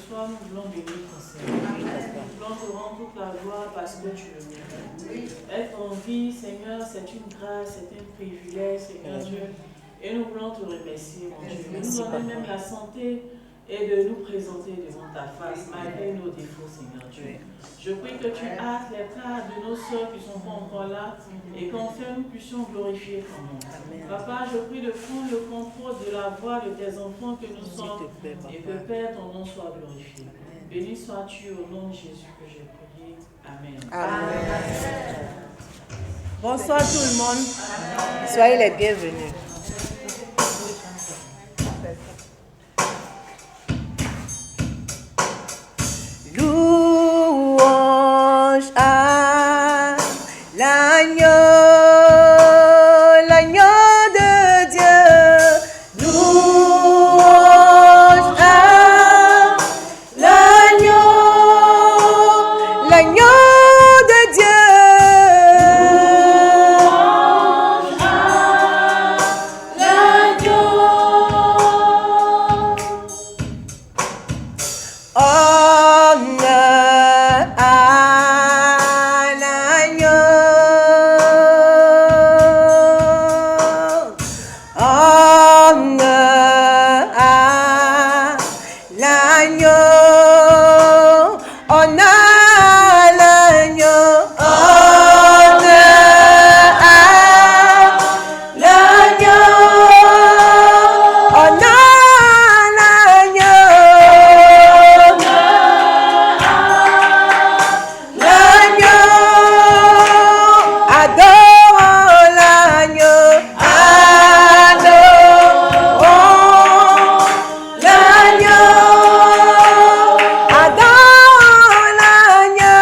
soir, nous voulons bénir ton Seigneur. Nous voulons te rendre toute la gloire parce que tu le mérites. Être en vie, Seigneur, c'est une grâce, c'est un privilège, Seigneur Dieu. Et nous voulons te remercier, mon Dieu, de nous donner même la santé et de nous présenter devant ta face, malgré nos défauts, Seigneur Dieu. Je prie que tu hâtes les pas de nos soeurs qui ne sont pas encore là et qu'enfin nous puissions glorifier ton nom. Papa, je prie de prendre le contrôle de la voix de tes enfants que nous sommes et que Père, ton nom soit glorifié. Béni sois-tu au nom de Jésus que j'ai prié. Amen. Amen. Bonsoir tout le monde. Soyez les bienvenus. Louange à l'agneau, l'agneau de Dieu. Louange à l'agneau, l'agneau de Dieu. Louange à l'agneau. Honneur à l'agneau. Honneur à l'agneau. Honneur à l'agneau. Honneur à l'agneau. Honneur à l'agneau. L'agneau, adorons l'agneau, adorons l'agneau, adorons l'agneau,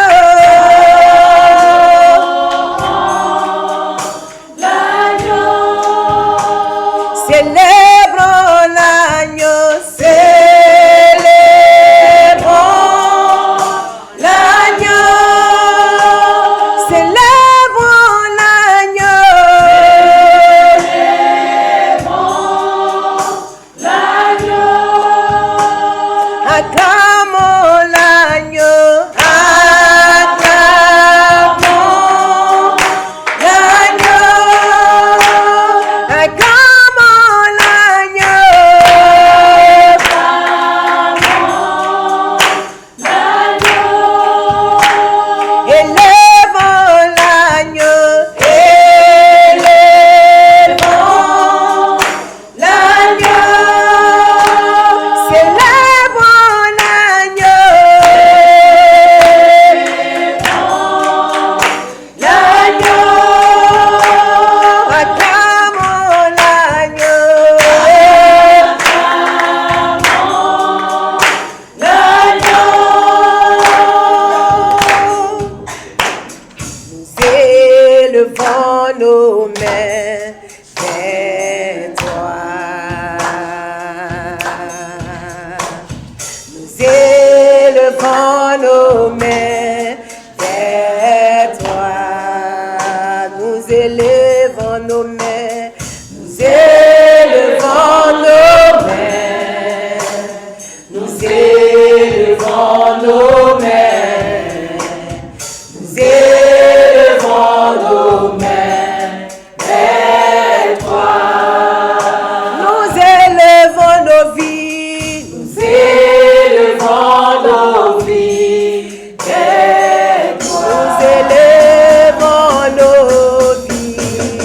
célébrons l'agneau, célébrons l'agneau, célébrons l'agneau, acclamons l'agneau, acclamons l'agneau, acclamons l'agneau, élevons l'agneau, élevons l'agneau, célébrons l'agneau, acclamons l'agneau, nous élevons nos mains vers toi. Nous élevons nos mains vers toi. Nous élevons nos mains. Nous élevons nos mains. Nous élevons nos mains. Nous élevons nos mains vers toi. Nous élevons nos vies. Nous élevons nos vies vers toi. Nous élevons nos vies.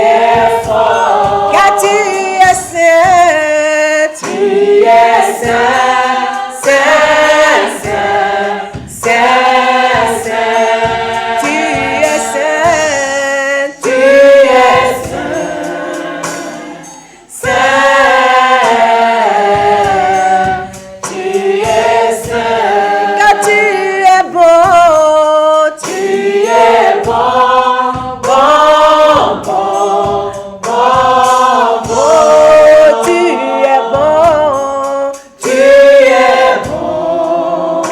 es fort. Car tu es saint. Tu es saint, saint, saint, saint, saint. Tu es saint. Tu es saint, saint. Tu es saint. Car tu es bon. Tu es bon, bon, bon, bon, bon. Tu es bon. Tu es bon,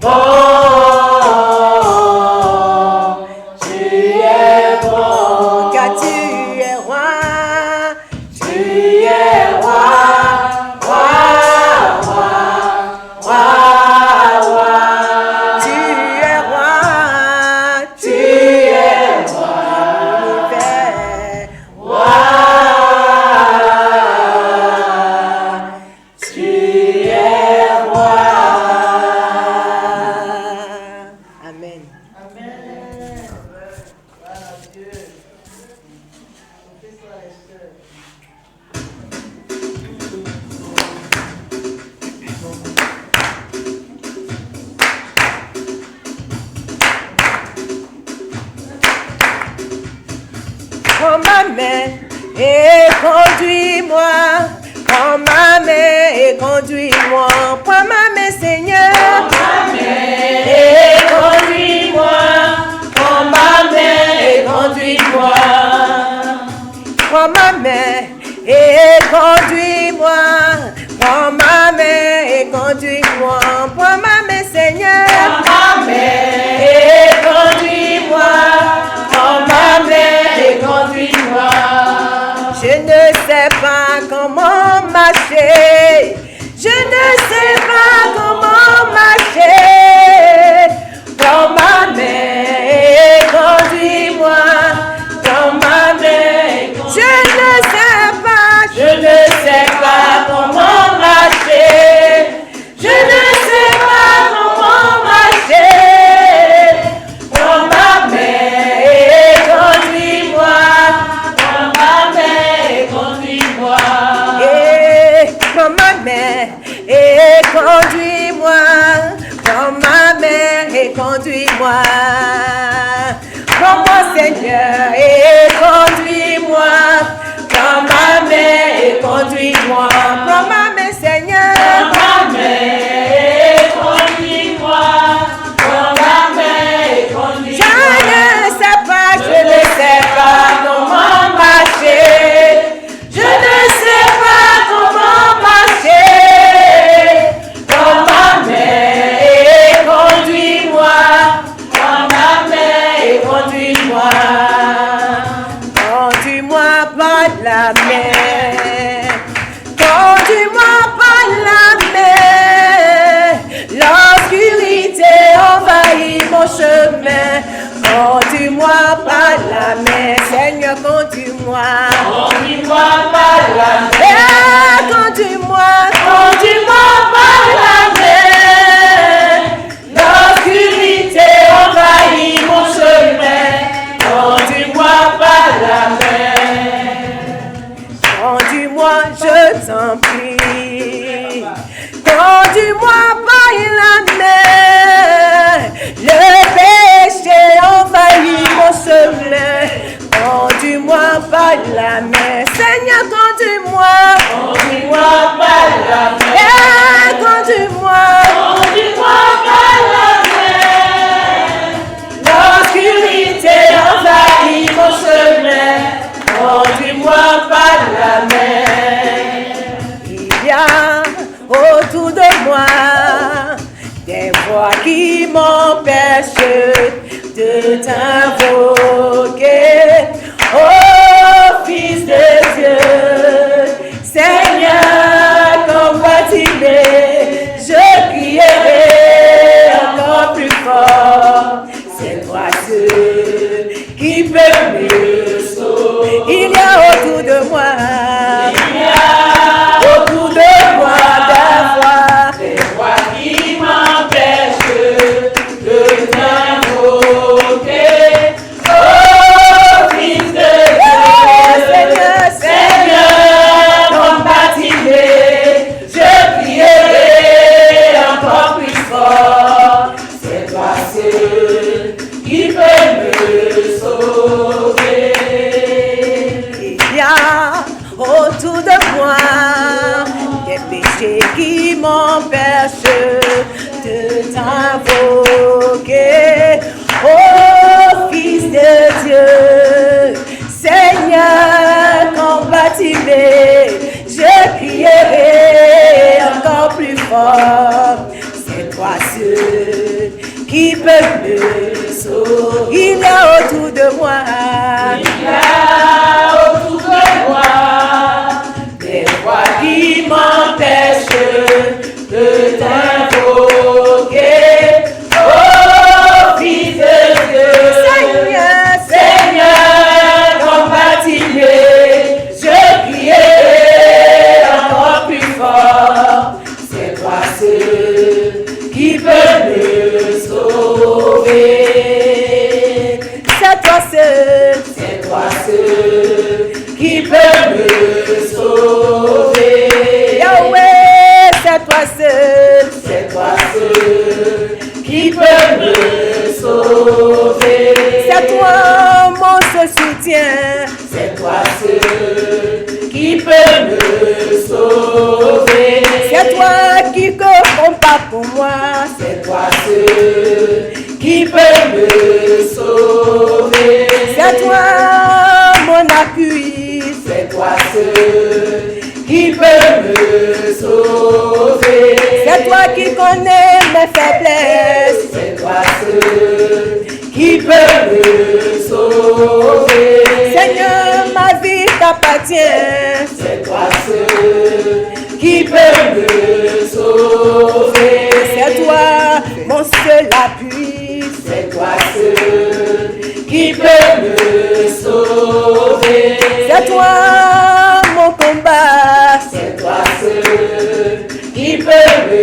bon. Tu es bon. Car tu es roi. Tu es roi, roi, roi, roi, roi. Tu es roi. Tu es roi. L'univers. Roi. Tu es roi. Amen. Amen. Voilà Dieu. On fait ça, Esther. Prends ma main et conduis-moi. Prends ma main et conduis-moi. Prends ma main, Seigneur. Prends ma main et conduis-moi. Prends ma main et conduis-moi. Prends ma main et conduis-moi. Prends ma main et conduis-moi. Prends ma main, Seigneur. Prends ma main et conduis-moi. Prends ma main et conduis-moi. Je ne sais pas comment marcher. Je ne sais pas comment marcher. Prends ma main et conduis-moi. Prends ma main. Je ne sais pas comment marcher. Je ne sais pas comment marcher. Prends ma main et conduis-moi. Prends ma main et conduis-moi. Prends ma main et conduis-moi. Prends ma main et conduis-moi. Prends-moi, Seigneur, et conduis-moi. Prends ma main et conduis-moi. Prends ma main, Seigneur. Prends ma main et conduis-moi. Prends ma main et conduis-moi. Je ne sais pas comment marcher. Je ne sais pas comment marcher. Prends ma main et conduis-moi. Prends ma main et conduis-moi. Conduis-moi par la main. Conduis-moi par la main. L'obscurité envahit mon chemin. Conduis-moi par la main. Seigneur, conduis-moi. Conduis-moi par la main. Conduis-moi. Conduis-moi par la main. L'obscurité envahit mon chemin. Conduis-moi par la main. Conduis-moi, je t'en prie. Conduis-moi par la main. Le péché envahit mon chemin. Conduis-moi par la main. Seigneur, conduis-moi. Conduis-moi par la main. Conduis-moi. Conduis-moi par la main. L'obscurité envahit mon chemin. Conduis-moi par la main. Il y a autour de moi des voix qui m'empêchent de t'invoquer. Oh, Fils de Dieu, Seigneur, combattis-les, je crierai encore plus fort. C'est toi seul qui peut me sauver. Il y a autour de moi. Il y a autour de moi des voix qui m'empêchent de t'invoquer. Oh, autour de moi, des péchés qui m'empêchent de t'invoquer. Oh Fils de Dieu, Seigneur, combattez-les, je crierai encore plus fort. C'est toi seul qui peut me sauver. Il y a autour de moi, Il y a autour de moi des voix qui m'empêchent de t'invoquer. Oh, Fils de Dieu, Seigneur, Seigneur, combattez-les, je crierai encore plus fort. C'est toi seul qui peut me sauver. C'est toi seul qui peut me sauver. Yahweh, c'est toi seul qui peut me sauver. C'est toi mon seul soutien, c'est toi seul qui peut me sauver. C'est toi qui combat pour moi, c'est toi seul qui peut me sauver. C'est toi mon appui, c'est toi seul qui peut me sauver. C'est toi qui connais mes faiblesses, c'est toi seul qui peut me sauver. Seigneur, ma vie t'appartient, c'est toi seul qui peut me sauver. C'est toi mon seul appui, c'est toi seul qui peut me sauver. C'est toi mon combat, c'est toi seul qui peut me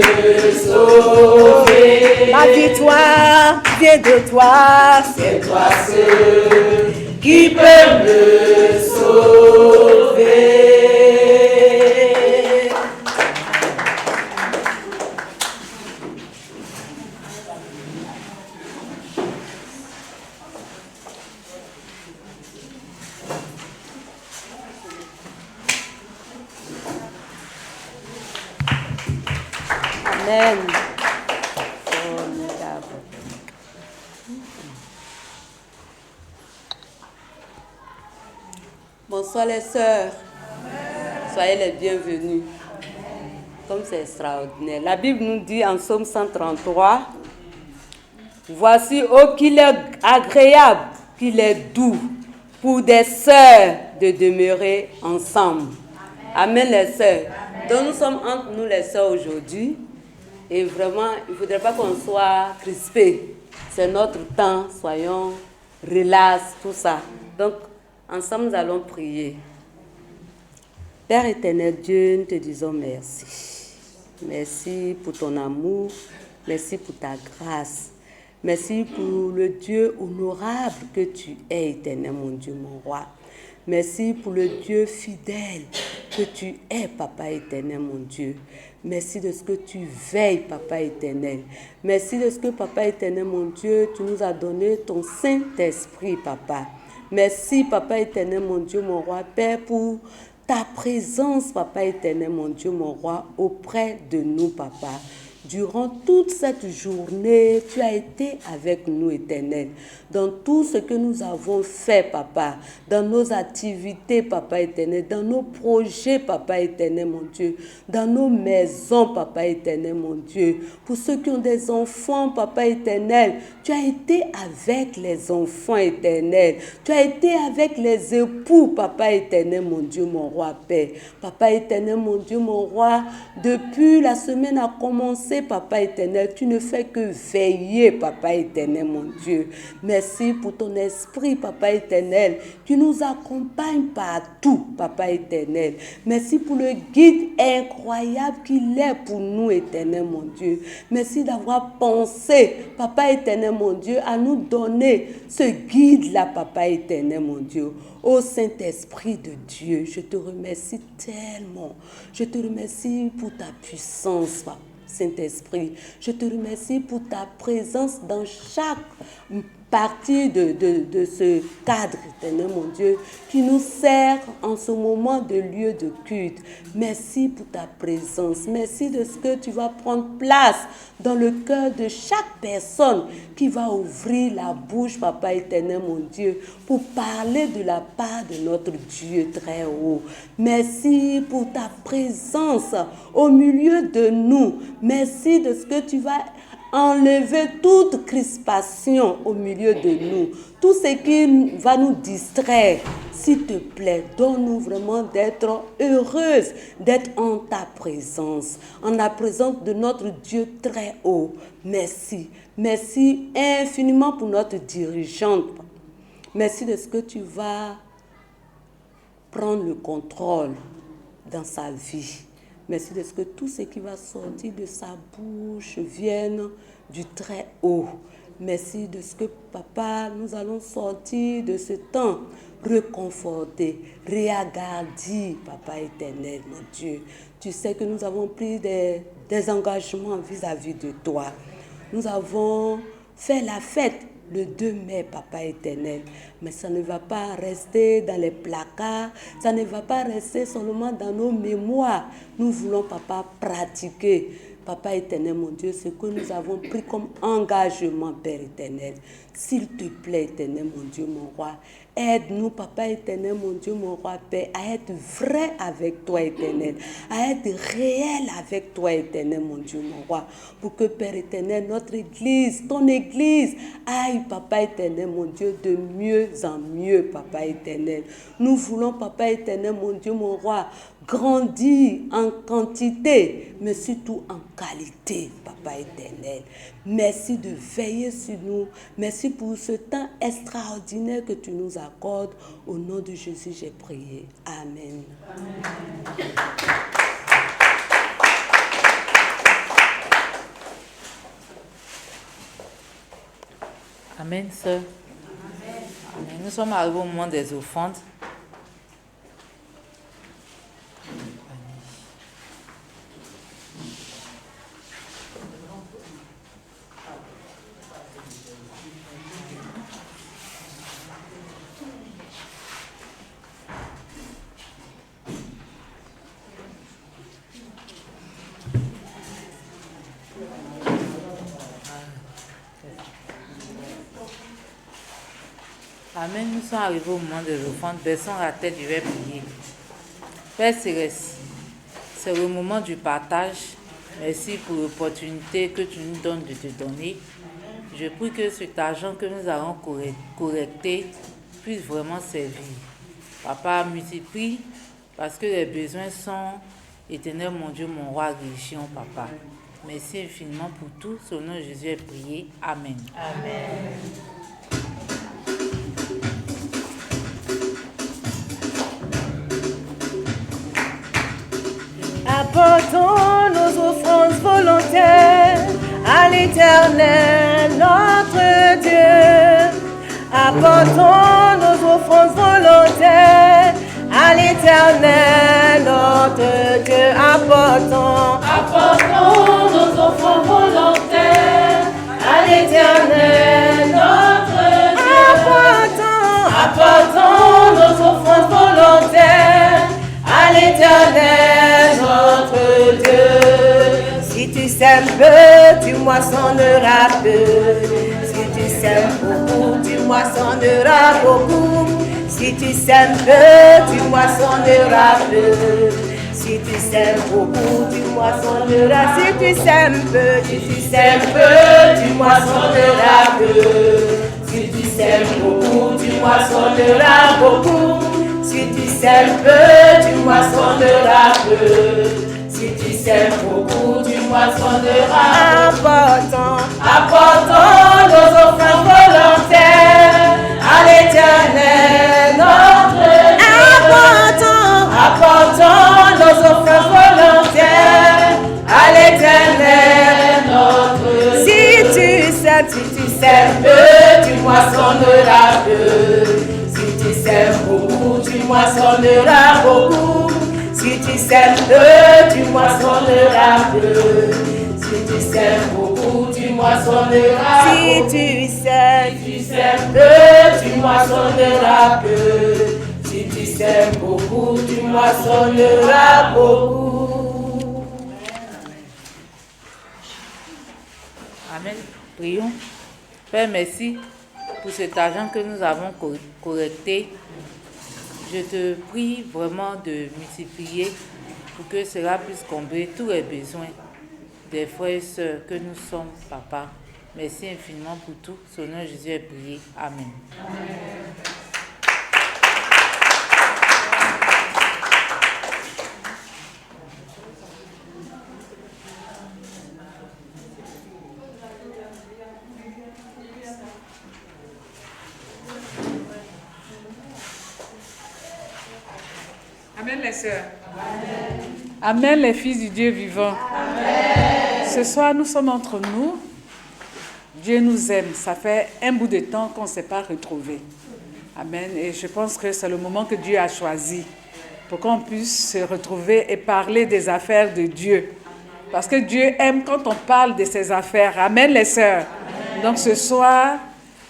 sauver. Ma victoire vient de toi, c'est toi seul qui peut me sauver. Amen. Bonsoir les sœurs. Soyez les bienvenus. Comme c'est extraordinaire. La Bible nous dit en Psaume 133, voici, oh qu'il est agréable, qu'il est doux pour des sœurs de demeurer ensemble. Amen les sœurs. Donc nous sommes entre nous les sœurs aujourd'hui. Et vraiment, il ne faudrait pas qu'on soit crispés. C'est notre temps, soyons relax, tout ça. Donc, ensemble, nous allons prier. Père éternel Dieu, nous te disons merci. Merci pour ton amour, merci pour ta grâce. Merci pour le Dieu honorable que tu es, éternel, mon Dieu, mon roi. Merci pour le Dieu fidèle que tu es, Papa éternel, mon Dieu. Merci de ce que tu veilles, Papa éternel. Merci de ce que, Papa éternel, mon Dieu, tu nous as donné ton Saint-Esprit, Papa. Merci, Papa éternel, mon Dieu, mon roi, Père, pour ta présence, Papa éternel, mon Dieu, mon roi, auprès de nous, Papa. Durant toute cette journée, tu as été avec nous, éternel. Dans tout ce que nous avons fait, Papa. Dans nos activités, Papa éternel. Dans nos projets, Papa éternel, mon Dieu. Dans nos maisons, Papa éternel, mon Dieu. Pour ceux qui ont des enfants, Papa éternel, tu as été avec les enfants, éternel. Tu as été avec les époux, Papa éternel, mon Dieu, mon roi, Père. Papa éternel, mon Dieu, mon roi, depuis la semaine a commencé, Papa éternel, tu ne fais que veiller, Papa éternel, mon Dieu. Merci pour ton esprit, Papa éternel, qui nous accompagne partout, Papa éternel. Merci pour le guide incroyable qu'il est pour nous, éternel, mon Dieu. Merci d'avoir pensé, Papa éternel, mon Dieu, à nous donner ce guide-là, Papa éternel, mon Dieu. Ô Saint-Esprit de Dieu, je te remercie tellement. Je te remercie pour ta puissance, Papa. Saint-Esprit, je te remercie pour ta présence dans chaque partir de ce cadre, éternel mon Dieu, qui nous sert en ce moment de lieu de culte. Merci pour ta présence. Merci de ce que tu vas prendre place dans le cœur de chaque personne qui va ouvrir la bouche, Papa éternel mon Dieu, pour parler de la part de notre Dieu très haut. Merci pour ta présence au milieu de nous. Merci de ce que tu vas enlever toute crispation au milieu de nous. Tout ce qui va nous distraire, s'il te plaît, donne-nous vraiment d'être heureuses, d'être en ta présence, en la présence de notre Dieu très haut. Merci. Merci infiniment pour notre dirigeante. Merci de ce que tu vas prendre le contrôle dans sa vie. Merci de ce que tout ce qui va sortir de sa bouche vienne du très haut. Merci de ce que, Papa, nous allons sortir de ce temps réconfortés, réagardis, Papa éternel, mon Dieu. Tu sais que nous avons pris des engagements vis-à-vis de toi. Nous avons fait la fête le 2 mai, Papa éternel. Mais ça ne va pas rester dans les placards, ça ne va pas rester seulement dans nos mémoires. Nous voulons, Papa, pratiquer, Papa éternel, mon Dieu, ce que nous avons pris comme engagement, Père éternel. S'il te plaît, éternel, mon Dieu, mon roi, aide-nous, Papa éternel, mon Dieu, mon roi, Père, à être vrai avec toi, éternel, à être réel avec toi, éternel, mon Dieu, mon roi, pour que, Père éternel, notre église, ton église, aille, Papa éternel, mon Dieu, de mieux en mieux, Papa éternel. Nous voulons, Papa éternel, mon Dieu, mon roi, grandir en quantité, mais surtout en qualité, Papa éternel. Merci de veiller sur nous. Merci pour ce temps extraordinaire que tu nous accordes. Au nom de Jésus, j'ai prié. Amen. Amen. Amen, sœur. Amen. Nous sommes arrivés au moment des offrandes. Amen, nous sommes arrivés au moment des offrandes. Baissons la tête, je vais prier. Père Céleste, c'est le moment du partage. Merci pour l'opportunité que tu nous donnes de te donner. Je prie que cet argent que nous allons collecter puisse vraiment servir. Papa, multiplie parce que les besoins sont éternels, mon Dieu, mon roi, guérissons, Papa. Merci infiniment pour tout. Au nom de Jésus, j'ai prié. Amen. Amen. Apportons nos offrandes volontaires à l'Éternel, notre Dieu. Apportons nos offrandes volontaires à l'Éternel, notre Dieu. Apportons nos offrandes volontaires à l'Éternel, notre Dieu. Apportons nos offrandes volontaires à l'Éternel, notre Dieu. Si tu sèmes peu, tu moissonneras peu. Si tu sèmes beaucoup, tu moissonneras beaucoup. Si tu sèmes peu, tu moissonneras peu. Si tu sèmes beaucoup, tu moissonneras. Si tu sèmes peu, tu moissonneras peu. Si tu sèmes beaucoup, tu moissonneras beaucoup. Si tu sèmes peu, tu moissonneras peu. Si tu sèmes beaucoup, tu moissonneras. Apportons nos offrandes volontaires à l'Éternel, notre Dieu. Apportons nos offrandes volontaires à l'Éternel, notre Dieu. Si tu sèmes peu, tu moissonneras peu. Si tu sèmes beaucoup, tu moissonneras beaucoup. Si tu sèmes peu, tu moissonneras peu. Si tu sèmes beaucoup, tu moissonneras. Si tu sèmes, tu moissonneras peu. Si tu sèmes beaucoup, tu moissonneras beaucoup. Amen. Prions. Père, merci pour cet argent que nous avons collecté. Je te prie vraiment de multiplier pour que cela puisse combler tous les besoins des frères et sœurs que nous sommes, Papa. Merci infiniment pour tout. Son nom Jésus est prié. Amen. Amen. Amen les sœurs. Amen. Amen les fils du Dieu vivant. Amen. Ce soir nous sommes entre nous. Dieu nous aime. Ça fait un bout de temps qu'on ne s'est pas retrouvés. Amen. Et je pense que c'est le moment que Dieu a choisi pour qu'on puisse se retrouver et parler des affaires de Dieu. Parce que Dieu aime quand on parle de ses affaires. Amen les sœurs. Amen. Donc ce soir,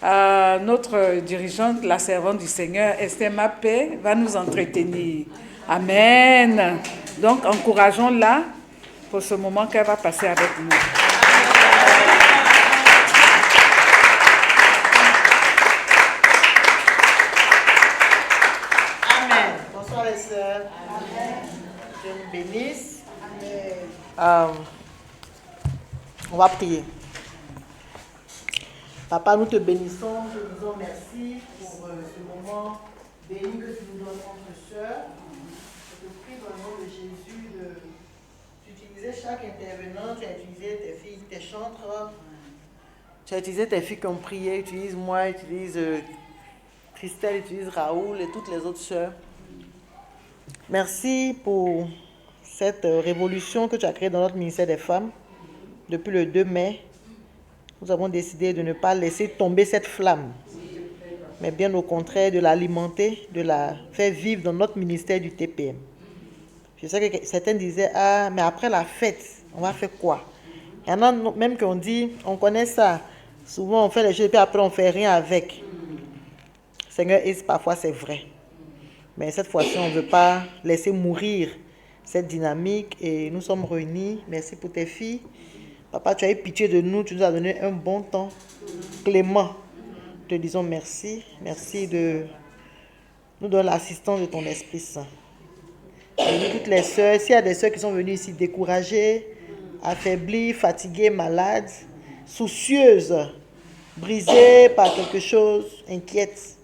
notre dirigeante, la servante du Seigneur, Esther Mappé, va nous entretenir. Amen. Donc, encourageons-la pour ce moment qu'elle va passer avec nous. Amen. Bonsoir les sœurs. Amen. Dieu nous bénisse. Amen. On va prier. Papa, nous te bénissons, nous te disons merci pour ce moment béni que tu nous donnes entre sœurs. Je te prie dans le nom de Jésus d'utiliser chaque intervenant. Tu as utilisé tes filles, tes chantres. Tu as utilisé tes filles qui ont prié. Utilise moi, utilise Christelle, utilise Raoul et toutes les autres sœurs. Merci pour cette révolution que tu as créée dans notre ministère des femmes depuis le 2 mai. Nous avons décidé de ne pas laisser tomber cette flamme, mais bien au contraire de l'alimenter, de la faire vivre dans notre ministère du TPM. Je sais que certains disaient, ah, mais après la fête, on va faire quoi? Il y en a même qui ont dit, on connaît ça, souvent on fait les choses et puis après on ne fait rien avec. Seigneur, et parfois c'est vrai. Mais cette fois-ci, on ne veut pas laisser mourir cette dynamique et nous sommes réunis. Merci pour tes filles. Papa, tu as eu pitié de nous, tu nous as donné un bon temps clément. Te disons merci. Merci de nous donner l'assistance de ton Esprit Saint. Et toutes les sœurs, s'il y a des sœurs qui sont venues ici découragées, affaiblies, fatiguées, malades, soucieuses, brisées par quelque chose, inquiètes,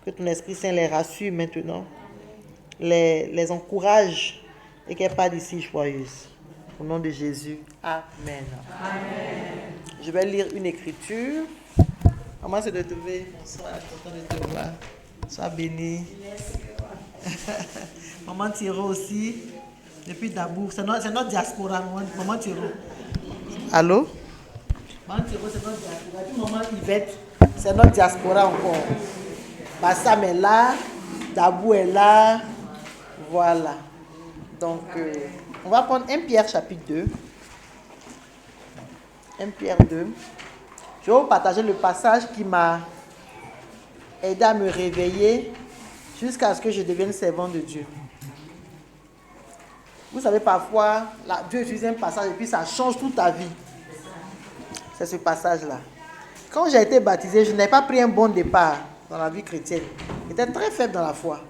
que ton Esprit Saint les rassure maintenant, les encourage et qu'elles partent d'ici joyeuses. Au nom de Jésus, Amen. Amen. Je vais lire une écriture. Maman, c'est de te voir. Bonsoir, content de te voir. Sois béni. Maman Thiro aussi, depuis Dabour. C'est notre diaspora, maman Thiro. Allô? Maman Thiro, c'est notre diaspora. Puis maman Yvette, c'est notre diaspora encore. Bassam est là, Dabour est là. Voilà. Donc, on va prendre 1 Pierre chapitre 2. 1 Pierre 2. Je vais vous partager le passage qui m'a aidé à me réveiller jusqu'à ce que je devienne servant de Dieu. Vous savez, parfois, Dieu utilise un passage et puis ça change toute ta vie. C'est ce passage-là. Quand j'ai été baptisé, je n'ai pas pris un bon départ dans la vie chrétienne. J'étais très faible dans la foi.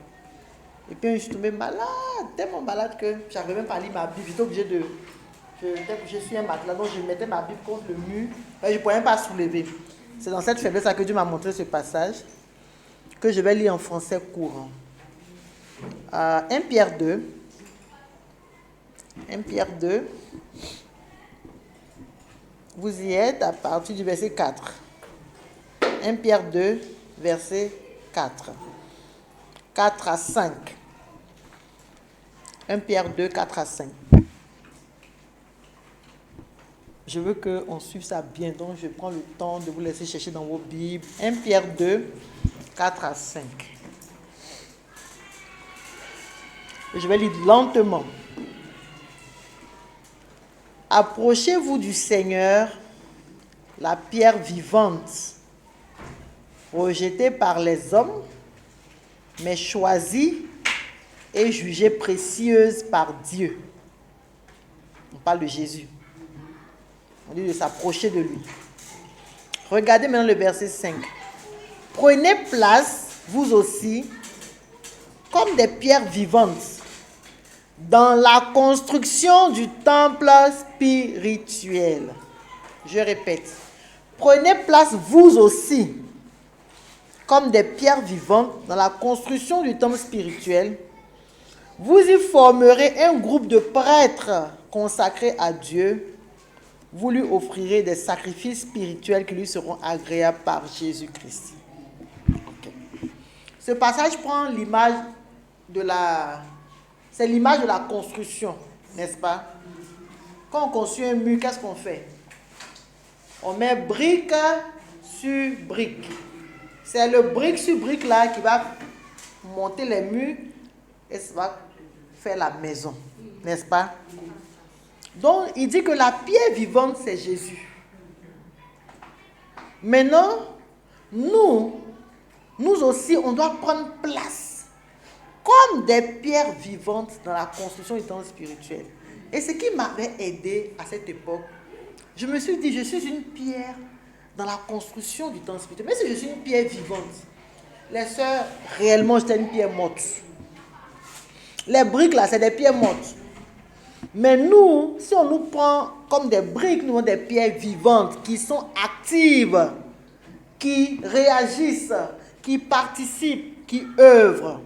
Et puis je suis tombée malade, tellement malade que je n'arrivais même pas à lire ma Bible. J'étais obligée de... Je suis un matelas, donc je mettais ma Bible contre le mur. Mais je ne pouvais même pas soulever. C'est dans cette faiblesse que Dieu m'a montré ce passage que je vais lire en français courant. 1 Pierre 2. 1 Pierre 2. Vous y êtes à partir du verset 4. 1 Pierre 2, verset 4. 4 à 5. 1 Pierre 2, 4 à 5. Je veux qu'on suive ça bien, donc je prends le temps de vous laisser chercher dans vos Bibles. 1 Pierre 2, 4 à 5. Je vais lire lentement. Approchez-vous du Seigneur la pierre vivante, rejetée par les hommes, mais choisie et jugée précieuse par Dieu. On parle de Jésus. On dit de s'approcher de lui. Regardez maintenant le verset 5. Prenez place, vous aussi, comme des pierres vivantes, dans la construction du temple spirituel. Je répète. Prenez place, vous aussi, comme des pierres vivantes, dans la construction du temple spirituel. Vous y formerez un groupe de prêtres consacrés à Dieu. Vous lui offrirez des sacrifices spirituels qui lui seront agréables par Jésus-Christ. Okay. Ce passage prend l'image de la... C'est l'image de la construction, n'est-ce pas? Quand on construit un mur, qu'est-ce qu'on fait? On met brique sur brique. C'est le brique sur brique là qui va monter les murs et ça va faire la maison, n'est-ce pas? Donc, il dit que la pierre vivante, c'est Jésus. Maintenant, nous aussi, on doit prendre place comme des pierres vivantes dans la construction du temple spirituel. Et ce qui m'avait aidé à cette époque, je me suis dit, je suis une pierre dans la construction du temple spirituel. Mais si je suis une pierre vivante, les sœurs, réellement, j'étais une pierre morte. Les briques là, c'est des pierres mortes. Mais nous, si on nous prend comme des briques, nous avons des pierres vivantes qui sont actives, qui réagissent, qui participent, qui œuvrent.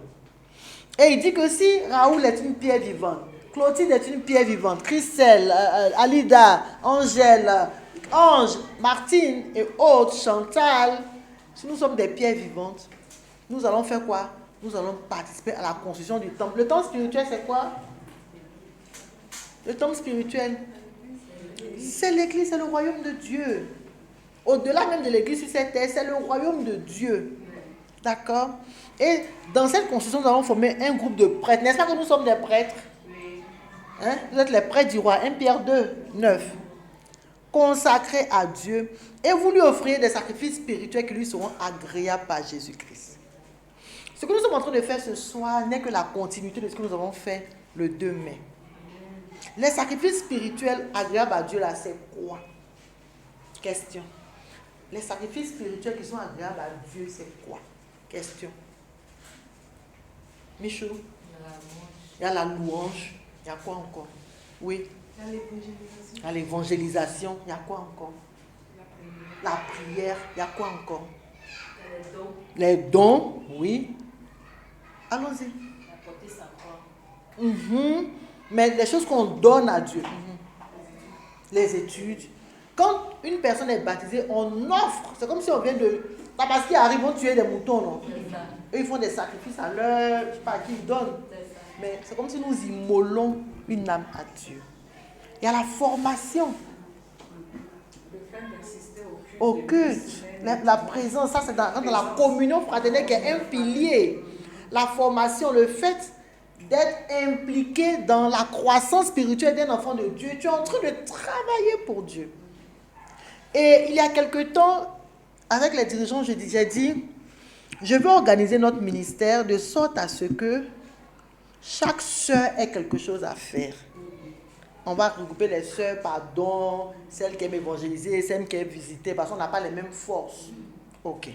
Et il dit que si Raoul est une pierre vivante, Clotilde est une pierre vivante, Christelle, Alida, Angèle, Ange, Martine et autres, Chantal, si nous sommes des pierres vivantes, nous allons faire quoi? Nous allons participer à la construction du temple. Le temple spirituel, c'est quoi? Le temple spirituel, c'est l'église, c'est le royaume de Dieu. Au-delà même de l'église sur cette terre, c'est le royaume de Dieu. D'accord? Et dans cette construction, nous allons former un groupe de prêtres. N'est-ce pas que nous sommes des prêtres? Hein? Vous êtes les prêtres du roi. 1 Pierre 2, 9. Consacrés à Dieu. Et vous lui offrirez des sacrifices spirituels qui lui seront agréables par Jésus-Christ. Ce que nous sommes en train de faire ce soir n'est que la continuité de ce que nous avons fait le 2 mai. Les sacrifices spirituels agréables à Dieu, là, c'est quoi? Question. Les sacrifices spirituels qui sont agréables à Dieu, c'est quoi? Question. Michou? Il y a la louange. Il y a quoi encore? Oui. Il y a l'évangélisation. Il y a quoi encore? La prière. Il y a quoi encore? Les dons. Oui. Allons-y. Mais les choses qu'on donne à Dieu. Les études. Quand une personne est baptisée, on offre. C'est comme si on vient de... Parce qu'ils arrivent, vont tuer des moutons, non? Eux, ils font des sacrifices à l'heure, je ne sais pas à qui ils donnent. Mais c'est comme si nous immolons une âme à Dieu. Il y a la formation. Au culte. La présence, ça c'est dans la communion fraternelle qui est un pilier. La formation, le fait d'être impliqué dans la croissance spirituelle d'un enfant de Dieu. Tu es en train de travailler pour Dieu. Et il y a quelque temps, avec les dirigeants, j'ai dit, je veux organiser notre ministère de sorte à ce que chaque sœur ait quelque chose à faire. On va regrouper les sœurs par don, celles qui aiment évangéliser, celles qui aiment visiter, parce qu'on n'a pas les mêmes forces. Ok.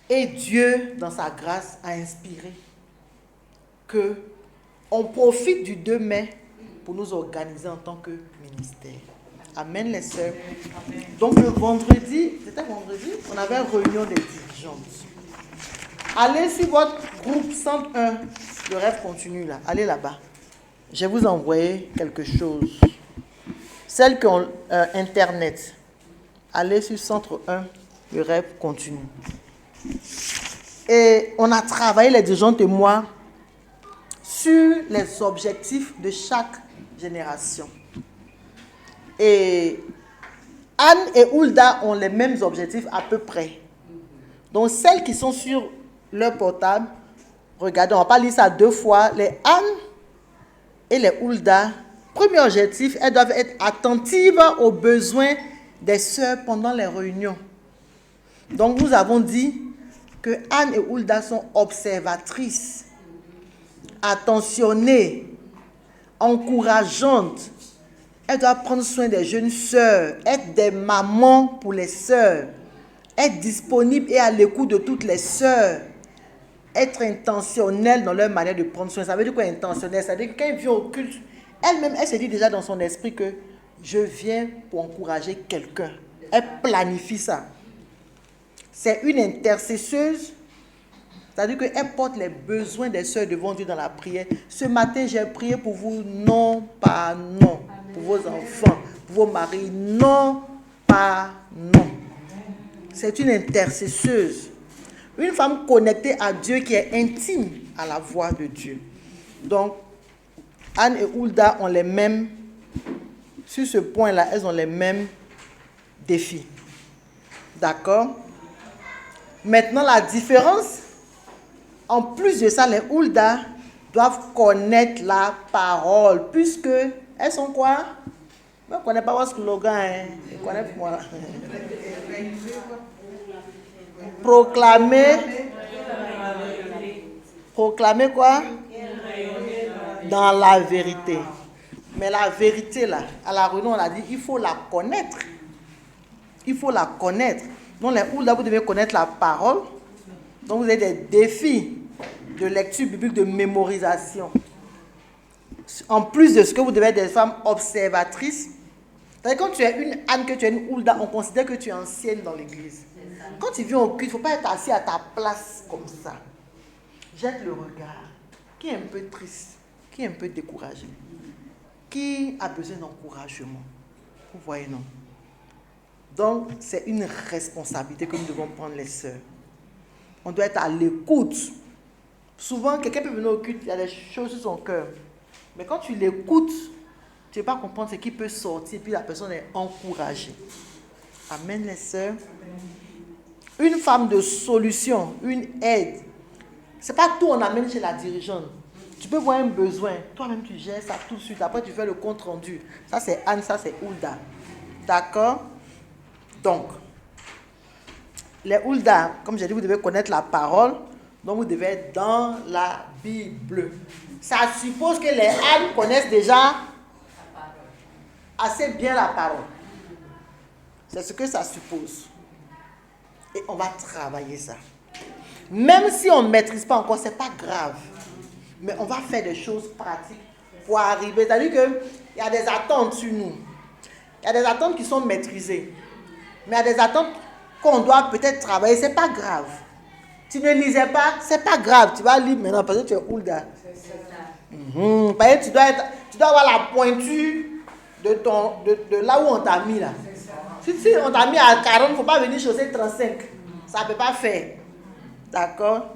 Et Dieu, dans sa grâce, a inspiré que on profite du 2 mai pour nous organiser en tant que ministère. Amen, les sœurs. Donc, le vendredi, c'était vendredi, on avait une réunion des dirigeantes. Allez sur votre groupe 101, le rêve continue là. Allez là-bas. Je vais vous envoyer quelque chose. Celles qui ont Internet, allez sur Centre 1, le rêve continue. Et on a travaillé, les dirigeantes et moi, sur les objectifs de chaque génération. Et Anne et Hulda ont les mêmes objectifs à peu près. Donc, celles qui sont sur leur portable, regardez, on ne va pas lire ça 2 fois. Les Anne et les Hulda, premier objectif, elles doivent être attentives aux besoins des sœurs pendant les réunions. Donc nous avons dit que Anne et Hulda sont observatrices, attentionnées, encourageantes. Elles doivent prendre soin des jeunes sœurs, être des mamans pour les sœurs, être disponibles et à l'écoute de toutes les sœurs, être intentionnelles dans leur manière de prendre soin. Ça veut dire quoi intentionnelle? Ça veut dire que quand elles viennent au culte, elle-même, elle se dit déjà dans son esprit que je viens pour encourager quelqu'un. Elle planifie ça. C'est une intercesseuse. C'est-à-dire qu'elle porte les besoins des sœurs devant Dieu dans la prière. Ce matin, j'ai prié pour vous, non, pas non. Pour vos enfants, pour vos maris, non, pas non. C'est une intercesseuse. Une femme connectée à Dieu qui est intime à la voix de Dieu. Donc, Anne et Hulda ont les mêmes, sur ce point-là, elles ont les mêmes défis. D'accord? Maintenant, la différence, en plus de ça, les Hulda doivent connaître la parole, puisque elles sont quoi? On ne connaît pas votre slogan, hein? Je connais moi. Proclamer quoi? Dans la vérité. Mais la vérité, là, à la réunion, on a dit, il faut la connaître. Il faut la connaître. Donc, les Hulda, vous devez connaître la parole. Donc, vous avez des défis de lecture biblique, de mémorisation. En plus de ce que vous devez être des femmes observatrices. Quand tu es une Anne, que tu es une Hulda, on considère que tu es ancienne dans l'église. Quand tu viens au culte, il ne faut pas être assis à ta place comme ça. Jette le regard. Qui est un peu triste? Qui est un peu découragé? Qui a besoin d'encouragement? Vous voyez, non? Donc, c'est une responsabilité que nous devons prendre, les sœurs. On doit être à l'écoute. Souvent, quelqu'un peut venir au culte, il y a des choses sur son cœur. Mais quand tu l'écoutes, tu ne vas pas comprendre ce qui peut sortir, puis la personne est encouragée. Amen, les sœurs. Une femme de solution, une aide. Ce n'est pas tout on amène chez la dirigeante. Tu peux voir un besoin, toi-même tu gères ça tout de suite. Après, tu fais le compte rendu. Ça, c'est Anne, ça, c'est Hulda. D'accord? Donc, les Hulda, comme j'ai dit, vous devez connaître la parole. Donc, vous devez être dans la Bible. Ça suppose que les Anne connaissent déjà assez bien la parole. C'est ce que ça suppose. Et on va travailler ça. Même si on ne maîtrise pas encore, ce n'est pas grave. Mais on va faire des choses pratiques pour arriver. C'est-à-dire qu'il y a des attentes sur nous. Il y a des attentes qui sont maîtrisées. Mais il y a des attentes qu'on doit peut-être travailler. Ce n'est pas grave. Tu ne lisais pas, ce n'est pas grave. Tu vas lire maintenant parce que tu es Hulda. Parce que tu dois avoir la pointure de là où on t'a mis là. Si on t'a mis à 40, il ne faut pas venir chausser 35. Ça ne peut pas faire. D'accord?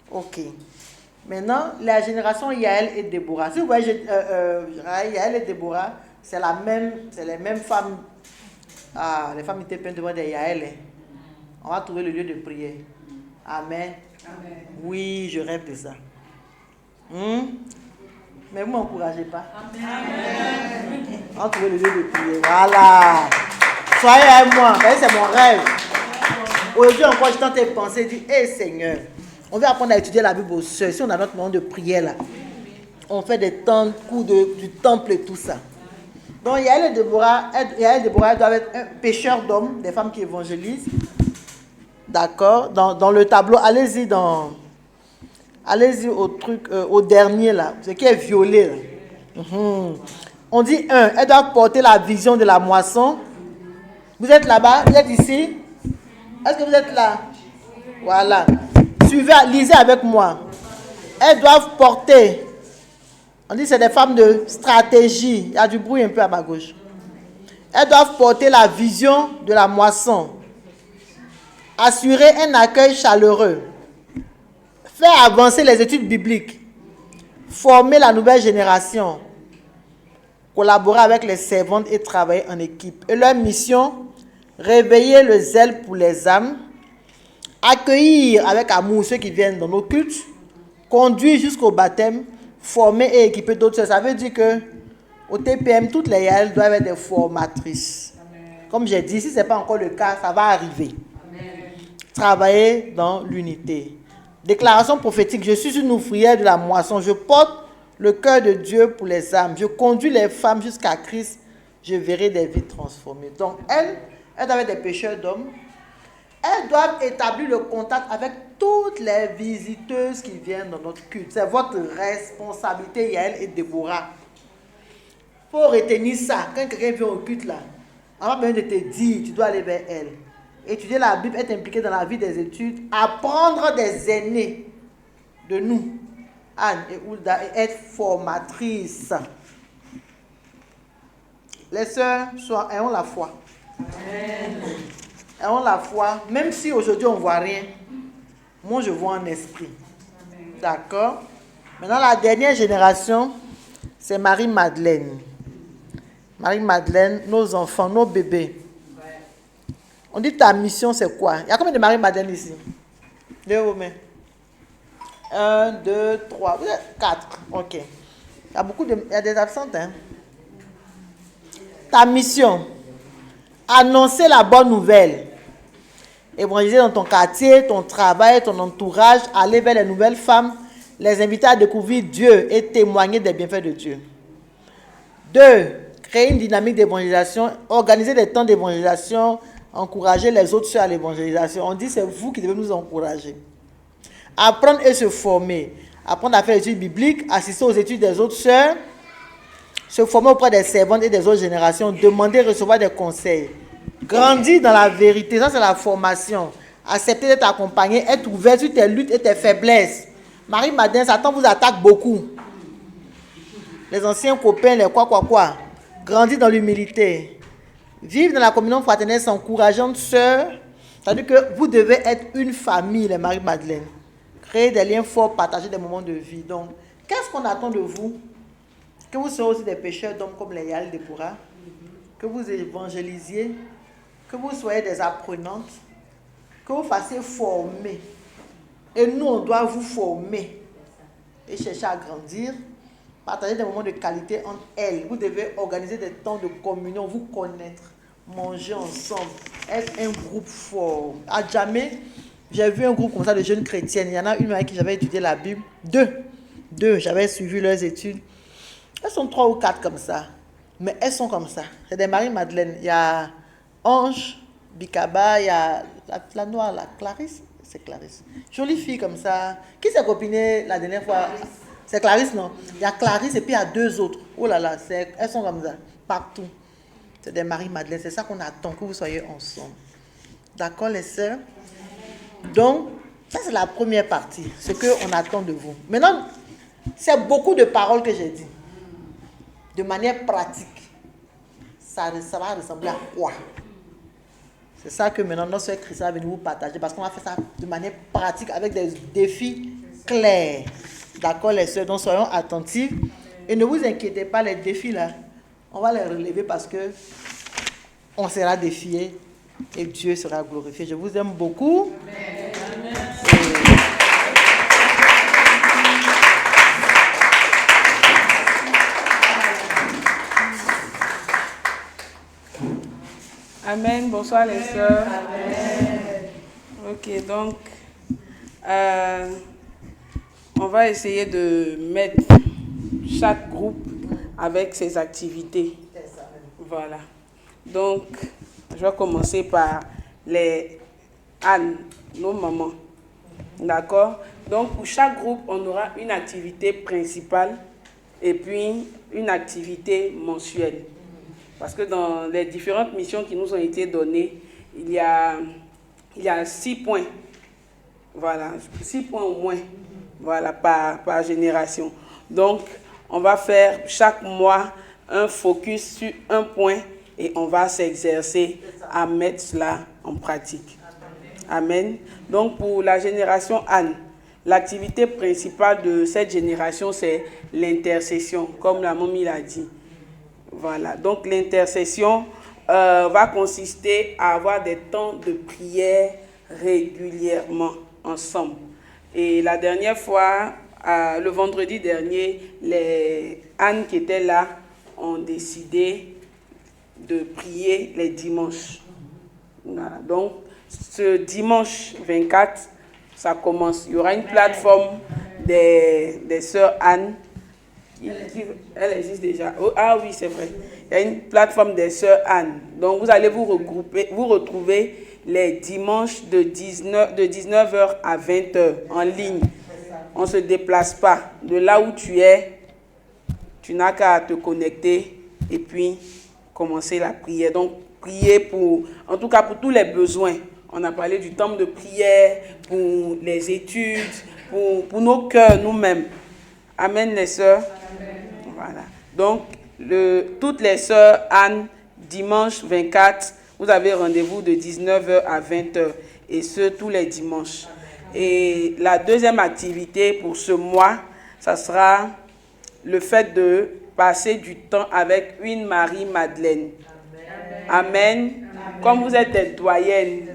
Ok. Maintenant, la génération Yaël et Déborah. Si vous voyez Yaël et Déborah, c'est les mêmes femmes. Ah, les femmes étaient peintes devant des Yaël. Hein. On va trouver le lieu de prière. Amen. Amen. Oui, je rêve de ça. Mais vous ne m'encouragez pas. Amen. On va trouver le lieu de prière. Voilà. Soyez avec moi. C'est mon rêve. Aujourd'hui encore, je tente de penser et dire, hé Seigneur, on veut apprendre à étudier la Bible aux sœurs. Si on a notre moment de prière là, on fait des temps, coups du temple et tout ça. Donc, Yaël et Déborah doivent être un pêcheur d'hommes, des femmes qui évangélisent. D'accord? Dans le tableau, allez-y au truc, au dernier là, ce qui est violet là. On dit 1, elles doivent porter la vision de la moisson. Vous êtes là-bas? Vous êtes ici? Est-ce que vous êtes là? Voilà. Suivez, lisez avec moi. Elles doivent porter. On dit c'est des femmes de stratégie. Il y a du bruit un peu à ma gauche. Elles doivent porter la vision de la moisson. Assurer un accueil chaleureux. Faire avancer les études bibliques. Former la nouvelle génération. Collaborer avec les servantes et travailler en équipe. Et leur mission, réveiller le zèle pour les âmes. Accueillir avec amour ceux qui viennent dans nos cultes. Conduire jusqu'au baptême. Former et équiper d'autres. Ça veut dire que au TPM, toutes les Yaël doivent être des formatrices. Amen. Comme j'ai dit, si ce n'est pas encore le cas, ça va arriver. Travailler dans l'unité. Déclaration prophétique. Je suis une ouvrière de la moisson. Je porte le cœur de Dieu pour les âmes. Je conduis les femmes jusqu'à Christ. Je verrai des vies transformées. Donc, elles doivent être des pêcheurs d'hommes. Elles doivent établir le contact avec toutes les visiteuses qui viennent dans notre culte. C'est votre responsabilité, Yael et Déborah. Il faut retenir ça. Quand quelqu'un vient au culte, là, on va besoin de te dire, tu dois aller vers elle. Étudier la Bible, être impliqué dans la vie des études, apprendre des aînés de nous, Anne et Hulda, et être formatrice. Les sœurs, ayons la foi. Amen. Ayons la foi, même si aujourd'hui on ne voit rien. Moi, je vois en esprit. D'accord? Maintenant, la dernière génération, c'est Marie-Madeleine. Marie-Madeleine, nos enfants, nos bébés. On dit ta mission, c'est quoi? Il y a combien de Marie-Madeleine ici? Lève vos mains. 1, 2, 3, 4. Ok. Il y a des absentes, hein? Ta mission, annoncer la bonne nouvelle. Évangéliser dans ton quartier, ton travail, ton entourage, aller vers les nouvelles femmes, les inviter à découvrir Dieu et témoigner des bienfaits de Dieu. 2. Créer une dynamique d'évangélisation, organiser des temps d'évangélisation, encourager les autres sœurs à l'évangélisation. On dit c'est vous qui devez nous encourager. Apprendre et se former. Apprendre à faire l'étude biblique, assister aux études des autres sœurs, se former auprès des servantes et des autres générations, demander et recevoir des conseils. Grandir dans la vérité, ça c'est la formation. Accepter d'être accompagné, être ouvert sur tes luttes et tes faiblesses. Marie-Madeleine, Satan vous attaque beaucoup. Les anciens copains, les quoi. Grandir dans l'humilité. Vivre dans la communion fraternelle, s'encourageant sœurs. C'est-à-dire que vous devez être une famille, les Marie-Madeleine. Créer des liens forts, partager des moments de vie. Donc, qu'est-ce qu'on attend de vous? Que vous soyez aussi des pécheurs d'hommes comme les Yael Déborah. Que vous évangélisiez. Que vous soyez des apprenantes. Que vous fassiez former. Et nous, on doit vous former. Et chercher à grandir. Partager des moments de qualité entre elles. Vous devez organiser des temps de communion, vous connaître, manger ensemble, être un groupe fort. À jamais, j'ai vu un groupe comme ça de jeunes chrétiennes. Il y en a une avec qui j'avais étudié la Bible. Deux, j'avais suivi leurs études. Elles sont 3 ou 4 comme ça. Mais elles sont comme ça. C'est des Marie-Madeleine. Il y a Ange, Bikaba, il y a la noire, la Clarisse. C'est Clarisse. Jolie fille comme ça. Qui s'est copinée la dernière fois? C'est Clarisse, non? Il y a Clarisse et puis il y a 2 autres. Oh là là, elles sont comme ça, partout. C'est des Marie-Madeleine. C'est ça qu'on attend, que vous soyez ensemble. D'accord, les sœurs? Donc, ça c'est la première partie, ce qu'on attend de vous. Maintenant, c'est beaucoup de paroles que j'ai dit. De manière pratique. Ça va ressembler à quoi? C'est ça que maintenant notre sœur Christiane va venir vous partager, parce qu'on va faire ça de manière pratique avec des défis clairs. D'accord, les sœurs, donc soyons attentifs. Et ne vous inquiétez pas, les défis là, on va les relever parce que on sera défiés et Dieu sera glorifié. Je vous aime beaucoup. Amen. Amen. Bonsoir les sœurs. Amen. Ok, donc on va essayer de mettre chaque groupe avec ses activités. Voilà. Donc, je vais commencer par les Anne, nos mamans. D'accord? Donc, pour chaque groupe, on aura une activité principale et puis une activité mensuelle. Parce que dans les différentes missions qui nous ont été données, il y a 6 points. Voilà, 6 points au moins. Voilà, par génération. Donc, on va faire chaque mois un focus sur un point et on va s'exercer à mettre cela en pratique. Amen. Donc, pour la génération Anne, l'activité principale de cette génération, c'est l'intercession, comme la momie l'a dit. Voilà. Donc, l'intercession va consister à avoir des temps de prière régulièrement ensemble. Et la dernière fois, le vendredi dernier, les Anne qui étaient là ont décidé de prier les dimanches. Voilà. Donc, ce dimanche 24, ça commence. Il y aura une plateforme des sœurs Anne. Elle existe déjà. Oh, ah oui, c'est vrai. Il y a une plateforme des sœurs Anne. Donc, vous allez vous retrouver les dimanches de 19h à 20h en ligne. On ne se déplace pas. De là où tu es, tu n'as qu'à te connecter et puis commencer la prière. Donc, prier en tout cas pour tous les besoins. On a parlé du temps de prière, pour les études, pour nos cœurs nous-mêmes. Amen, les sœurs. Voilà. Donc, toutes les sœurs Anne, dimanche 24, vous avez rendez-vous de 19h à 20h. Et ce, tous les dimanches. Et la deuxième activité pour ce mois, ça sera le fait de passer du temps avec une Marie-Madeleine. Amen. Comme vous êtes des doyennes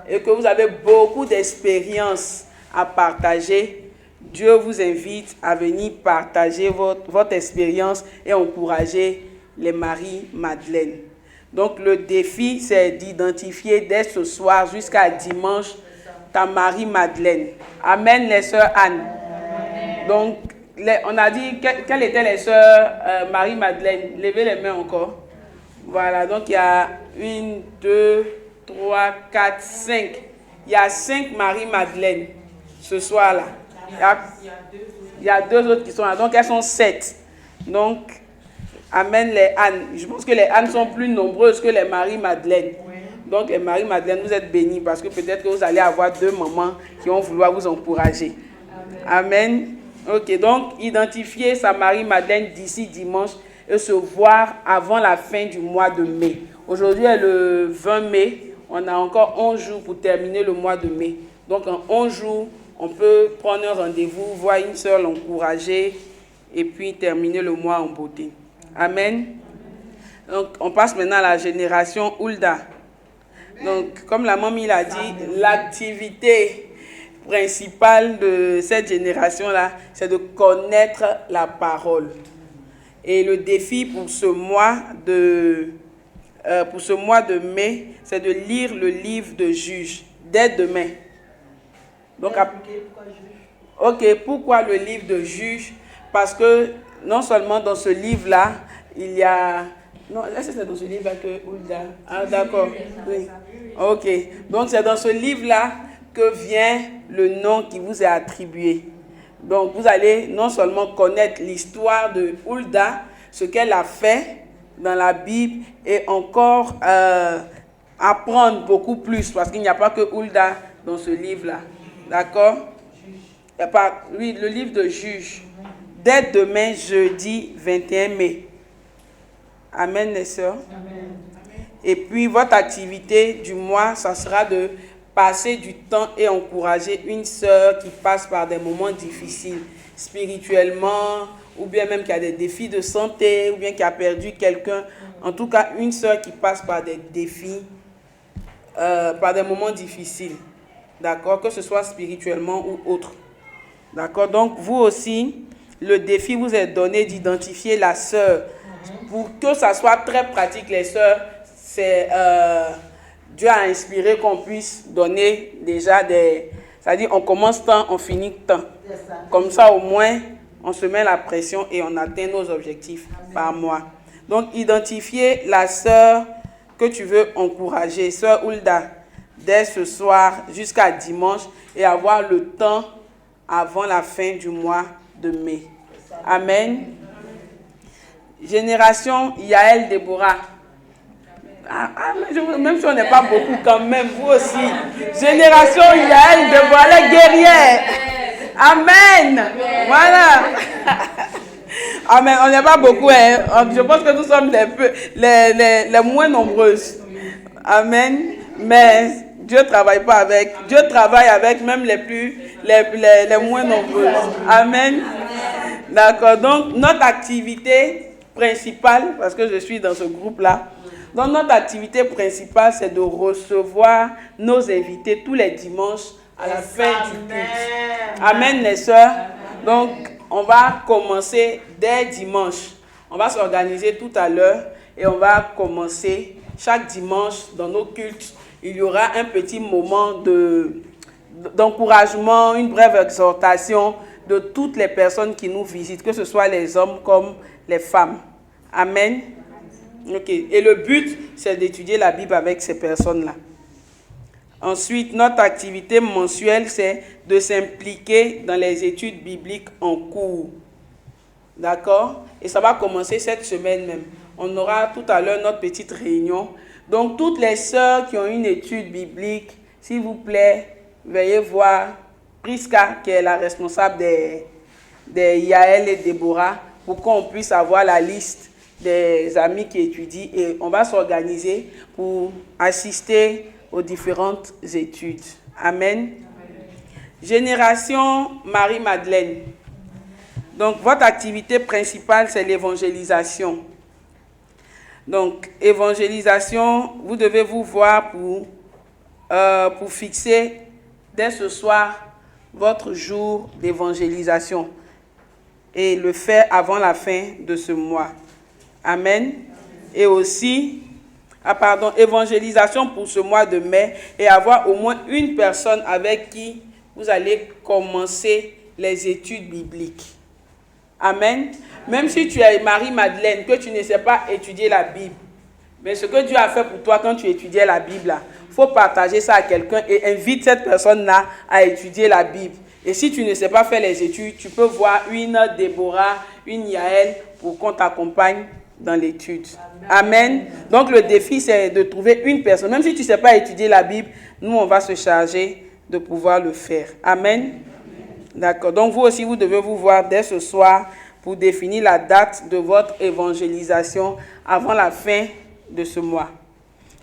et que vous avez beaucoup d'expérience à partager, Dieu vous invite à venir partager votre expérience et encourager les Marie-Madeleine. Donc le défi, c'est d'identifier dès ce soir jusqu'à dimanche ta Marie-Madeleine. Amen, les sœurs Anne. Donc, on a dit quelles étaient les sœurs Marie-Madeleine. Levez les mains encore. Voilà, donc il y a 1, 2, 3, 4, 5. Il y a 5 Marie-Madeleine ce soir-là. Il y a 2 autres qui sont là. Donc elles sont 7. Donc, amen les Anne. Je pense que les Anne sont plus nombreuses que les Marie-Madeleine. Donc les Marie-Madeleine, vous êtes bénis parce que peut-être que vous allez avoir 2 mamans qui vont vouloir vous encourager. Amen. Ok, donc identifier sa Marie-Madeleine d'ici dimanche et se voir avant la fin du mois de mai. Aujourd'hui est le 20 mai. On a encore 11 jours pour terminer le mois de mai. Donc en 11 jours, on peut prendre un rendez-vous, voir une sœur, l'encourager et puis terminer le mois en beauté. Amen. Donc on passe maintenant à la génération Hulda. Donc comme la mamie l'a dit, l'activité principale de cette génération-là, c'est de connaître la parole. Et le défi pour ce mois de mai, c'est de lire le livre de Juges dès demain. Donc, pourquoi le livre de Juges? Parce que non seulement dans ce livre-là, il y a... Non, est-ce que c'est dans ce livre-là que Hulda... Ah, d'accord. Oui. Ok. Donc, c'est dans ce livre-là que vient le nom qui vous est attribué. Donc, vous allez non seulement connaître l'histoire de Hulda, ce qu'elle a fait dans la Bible, et encore apprendre beaucoup plus, parce qu'il n'y a pas que Hulda dans ce livre-là. D'accord? Oui, le livre de Juges. Dès demain, jeudi 21 mai. Amen, les sœurs. Amen. Et puis, votre activité du mois, ça sera de passer du temps et encourager une sœur qui passe par des moments difficiles, spirituellement, ou bien même qui a des défis de santé, ou bien qui a perdu quelqu'un. En tout cas, une sœur qui passe par des défis, par des moments difficiles. D'accord? Que ce soit spirituellement ou autre. D'accord? Donc, vous aussi, le défi vous est donné d'identifier la sœur. Pour que ça soit très pratique, les sœurs, c'est... Dieu a inspiré qu'on puisse donner déjà des... C'est-à-dire, on commence temps, on finit temps. Comme ça, au moins, on se met la pression et on atteint nos objectifs par mois. Donc, identifier la sœur que tu veux encourager, sœur Hulda, dès ce soir jusqu'à dimanche, et avoir le temps avant la fin du mois de mai. Amen. Génération Yael Déborah. Même si on n'est pas beaucoup quand même, vous aussi. Génération Yael Déborah, les guerrières. Amen. Voilà. Amen. On n'est pas beaucoup. Hein. Je pense que nous sommes les moins nombreuses. Amen. Mais Dieu ne travaille pas avec. Dieu travaille avec même les moins nombreuses. Amen. D'accord. Donc, notre activité principale, parce que je suis dans ce groupe-là, donc notre activité principale, c'est de recevoir nos invités tous les dimanches à la fin du culte. Amen, les sœurs. Donc, on va commencer dès dimanche. On va s'organiser tout à l'heure et on va commencer chaque dimanche dans nos cultes. Il y aura un petit moment d'encouragement, une brève exhortation de toutes les personnes qui nous visitent, que ce soit les hommes comme les femmes. Amen. Ok. Et le but, c'est d'étudier la Bible avec ces personnes-là. Ensuite, notre activité mensuelle, c'est de s'impliquer dans les études bibliques en cours. D'accord? Et ça va commencer cette semaine même. On aura tout à l'heure notre petite réunion. Donc, toutes les sœurs qui ont une étude biblique, s'il vous plaît, veuillez voir Priska, qui est la responsable des Yael et Déborah, pour qu'on puisse avoir la liste des amis qui étudient. Et on va s'organiser pour assister aux différentes études. Amen. Génération Marie-Madeleine. Donc, votre activité principale, c'est l'évangélisation. Donc, évangélisation, vous devez vous voir pour fixer dès ce soir votre jour d'évangélisation et le faire avant la fin de ce mois. Amen. Et aussi, évangélisation pour ce mois de mai et avoir au moins une personne avec qui vous allez commencer les études bibliques. Amen. Même si tu es Marie-Madeleine, que tu ne sais pas étudier la Bible, mais ce que Dieu a fait pour toi quand tu étudiais la Bible, il faut partager ça à quelqu'un et invite cette personne-là à étudier la Bible. Et si tu ne sais pas faire les études, tu peux voir une Déborah, une Yael pour qu'on t'accompagne dans l'étude. Amen. Donc le défi, c'est de trouver une personne. Même si tu ne sais pas étudier la Bible, nous, on va se charger de pouvoir le faire. Amen. D'accord. Donc vous aussi, vous devez vous voir dès ce soir pour définir la date de votre évangélisation avant la fin de ce mois.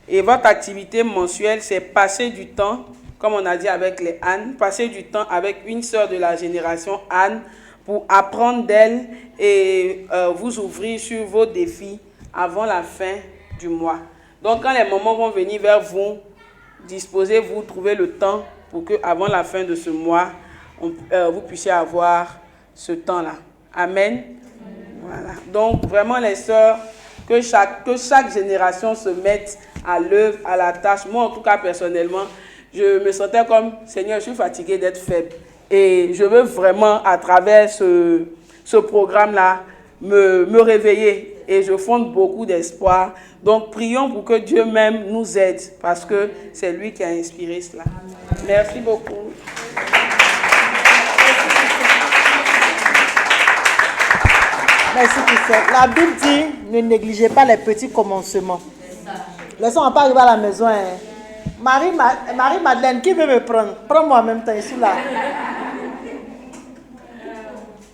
Et votre activité mensuelle, c'est passer du temps, comme on a dit avec les Anne, passer du temps avec une sœur de la génération Anne pour apprendre d'elle et vous ouvrir sur vos défis avant la fin du mois. Donc quand les moments vont venir vers vous, disposez-vous, trouvez le temps pour que avant la fin de ce mois, vous puissiez avoir ce temps-là. Amen. Voilà. Donc vraiment les sœurs, que chaque génération se mette à l'œuvre, à la tâche. Moi en tout cas personnellement, je me sentais comme, Seigneur, je suis fatiguée d'être faible. Et je veux vraiment à travers ce programme-là me réveiller. Et je fonde beaucoup d'espoir. Donc prions pour que Dieu même nous aide parce que c'est lui qui a inspiré cela. Merci beaucoup. Merci Christelle. La Bible dit, ne négligez pas les petits commencements. Laissons, on va pas arriver à la maison. Hein. Marie-Madeleine, qui veut me prendre? Prends-moi en même temps, je suis là.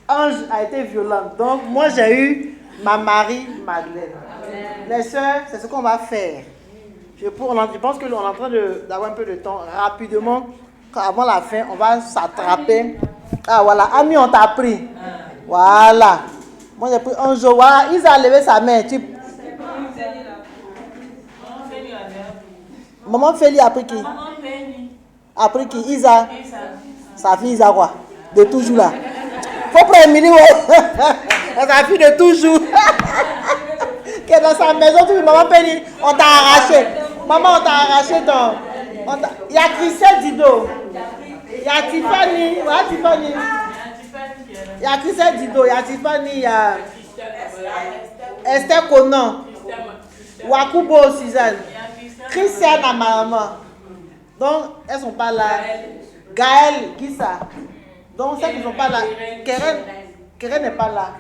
Ange a été violente. Donc, moi, j'ai eu ma Marie-Madeleine. Les sœurs, c'est ce qu'on va faire. Je pense qu'on est en train d'avoir un peu de temps. Rapidement, avant la fin, on va s'attraper. Ah, voilà. Ami, on t'a pris. Voilà. Moi, j'ai pris un jour. Voilà, il a levé sa main. Maman Félie a pris qui? A pris qui? Isa. Sa fille Isa quoi? De toujours là. Faut prendre Émilie, sa fille de toujours. Qui est dans sa maison, tu dis, maman Félie, on t'a arraché. Maman, on t'a arraché ton. Il y a Christelle Dido. Il y a Tiffany. Voilà Tiffany. Il y a Christelle Dido, il y a Tiffany, il y a Esther Conan, Wakubo Suzanne, Christiane à ma maman. Donc, elles ne sont pas là. Gaël, qui ça? Donc, celles qui ne sont pas là. Keren n'est pas là.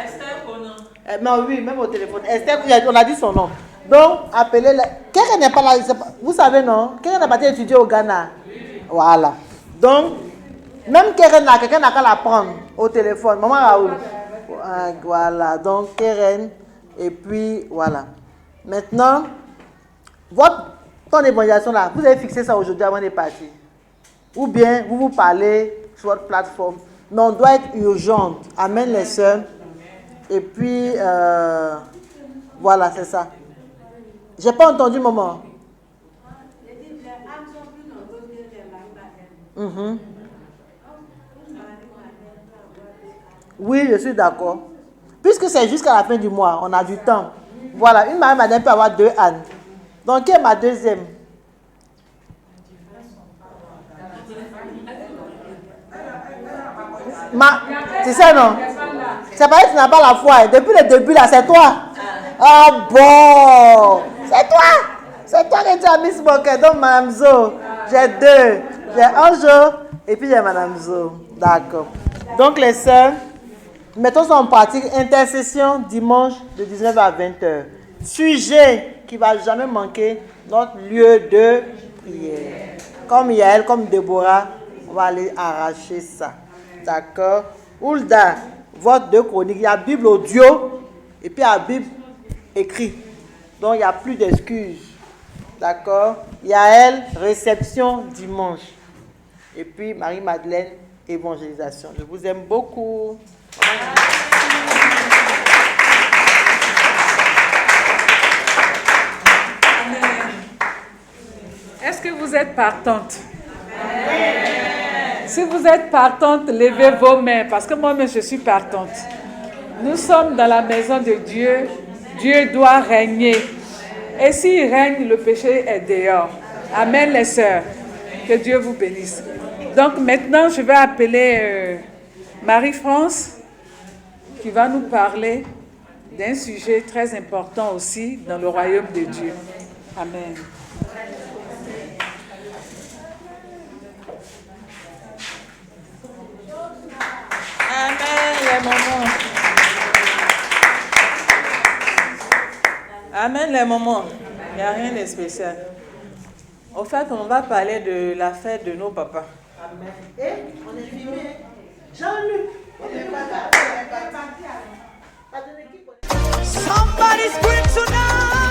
Esther Conan. Non, oui, même au téléphone. Esther, on a dit son nom. Donc, appelez-la. Keren n'est pas là. Vous savez, non? Keren n'a pas été étudié au Ghana. Voilà. Donc, même Keren là, quelqu'un n'a qu'à la prendre au téléphone. Maman Raoul. Voilà, donc Keren. Et puis, voilà. Maintenant, votre temps d'évangélisation là, vous avez fixé ça aujourd'hui avant de partir. Ou bien, vous parlez sur votre plateforme. Mais on doit être urgente. Amen les sœurs. Et puis, voilà, c'est ça. J'ai pas entendu, maman. Oui, je suis d'accord. Puisque c'est jusqu'à la fin du mois, on a du temps. Voilà, une Marie-Madeleine peut avoir 2 ânes. Donc, qui est ma deuxième? C'est ça, non? C'est pareil, tu n'as pas la foi. Depuis le début, là, c'est toi. Ah bon! C'est toi! C'est toi que tu as mis sur mon cœur. Donc, Madame Zo, j'ai 2. J'ai Anjo et puis j'ai Madame Zo. D'accord. Donc, les sœurs, mettons ça en pratique. Intercession dimanche de 19 à 20h. Sujet qui ne va jamais manquer, notre lieu de prière. Comme Yael, comme Déborah, on va aller arracher ça. D'accord? Oulda, votre 2 chroniques. Il y a Bible audio et puis il y a Bible écrit. Donc il n'y a plus d'excuses. D'accord? Yael, réception dimanche. Et puis Marie-Madeleine, évangélisation. Je vous aime beaucoup. Est-ce que vous êtes partante? Si vous êtes partante, levez vos mains, parce que moi-même je suis partante. Nous sommes dans la maison de Dieu. Dieu doit régner. Et s'il règne, le péché est dehors. Amen, les sœurs. Que Dieu vous bénisse. Donc maintenant, je vais appeler Marie-France, qui va nous parler d'un sujet très important aussi dans le royaume de Dieu. Amen. Amen, les mamans. Amen, les mamans. Il n'y a rien de spécial. Au fait, on va parler de la fête de nos papas. Amen. Et on est filmé. Jean-Luc. Somebody's going tonight.